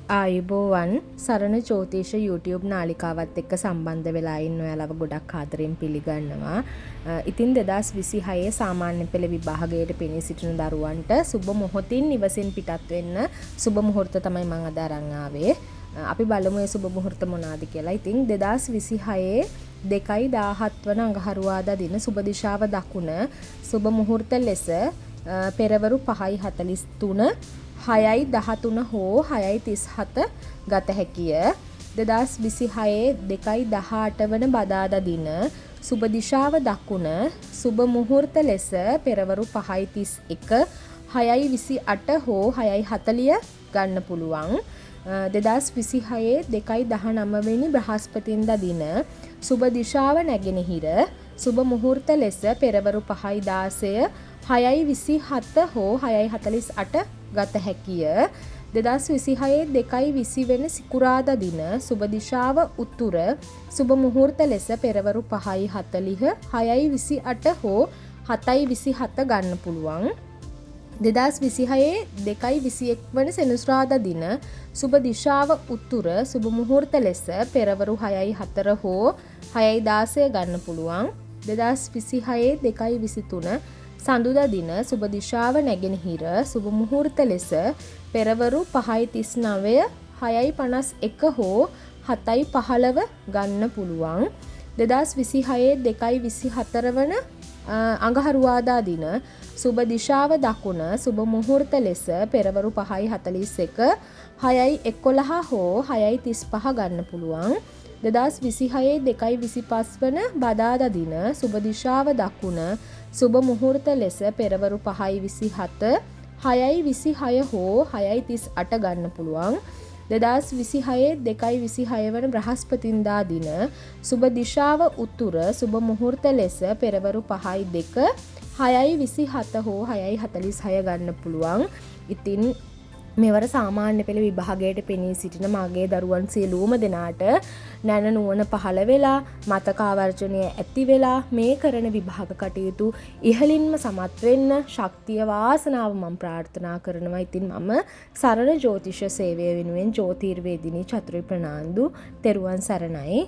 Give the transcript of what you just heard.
ආයුබෝවන් සරණ ජ්‍යොතිෂ YouTube නාලිකාවත් එක්ක සම්බන්ධ වෙලා ඉන්න ඔයාලව ගොඩක් ආදරෙන් පිළිගන්නවා. ඉතින් 2026 සාමාන්‍ය පෙළ විභාගයට පෙනී සිටින දරුවන්ට සුබ මොහොතින් නිවසින් පිටත් වෙන්න සුබ මුහුර්ත තමයි මම අද අරන් ආවේ. අපි බලමු ඒ සුබ මුහුර්ත මොනවාද කියලා. ඉතින් 2026 2/17 වන අඟහරුවාදා දින සුබ දිශාව දකුණ සුබ මුහුර්ත ලෙස පෙරවරු 5:43 6:13 හෝ 6:37 ගත හැකිය. 2026 2:18 වන බදාදා දින සුබ දිශාව දකුණ සුබ මුහුර්ත ලෙස පෙරවරු 5:31 6:28 හෝ 6:40 ගන්න පුළුවන්. 2026 2:19 වෙනි බ්‍රහස්පතින්දා දින සුබ දිශාව නැගෙනහිර සුබ මුහුර්ත ලෙස පෙරවරු 5:16 6:27 හෝ 6:48 ගත හැකිය. 2026 2:20 වෙන සිකුරාදා දින සුබ දිශාව උතුර සුබ මුහුර්ත ලෙස පෙරවරු 5:40 6:28 හෝ 7:27 ගන්න පුළුවන්. 2026 2:21 වන සෙනසුරාදා දින සුබ දිශාව උතුර සුබ මුහුර්ත ලෙස පෙරවරු 6:04 හෝ 6:16 ගන්න පුළුවන්. 2026 2:23 සඳුදා දින සුබ දිශාව නැගෙනහිර සුබ මුහුර්ත ලෙස පෙරවරු 5:39 6:51 හෝ 7:15 ගන්න පුළුවන්. 2026 2:24 වන අඟහරුවාදා දින සුබ දිශාව දකුණ සුබ මුහුර්ත ලෙස පෙරවරු 5:41 6:11 හෝ 6:35 ගන්න පුළුවන්. 2026 2:25 වන බදාදා දින සුබ දිශාව දකුණ සුබ මුහුර්ත ලෙස පෙරවරු 5:27 6:26 හෝ 6:38 ගන්න පුළුවන්. 2026 2:26 වන බ්‍රහස්පතින්දා දින සුබ දිශාව උතුර සුබ මුහුර්ත ලෙස පෙරවරු 5:02 6:27 හෝ 6:46 ගන්න පුළුවන්. ඉතින් මෙවර සාමාන්‍ය පෙළ විභාගයට පෙනී සිටින මගේ දරුවන් සියලුම දෙනාට නැන නුවණ පහළ වෙලා මතක ආවර්ජනය ඇති වෙලා මේ කරන විභාග කටයුතු ඉහළින්ම සමත් වෙන්න ශක්තිය වාසනාව මම ප්‍රාර්ථනා කරනවා. ඉතින් මම සරණ ජ්‍යොතිෂ සේවය වෙනුවෙන් ජ්‍යොතිර්වේදිනී චතුරි ප්‍රනාන්දු තෙරුවන් සරණයි.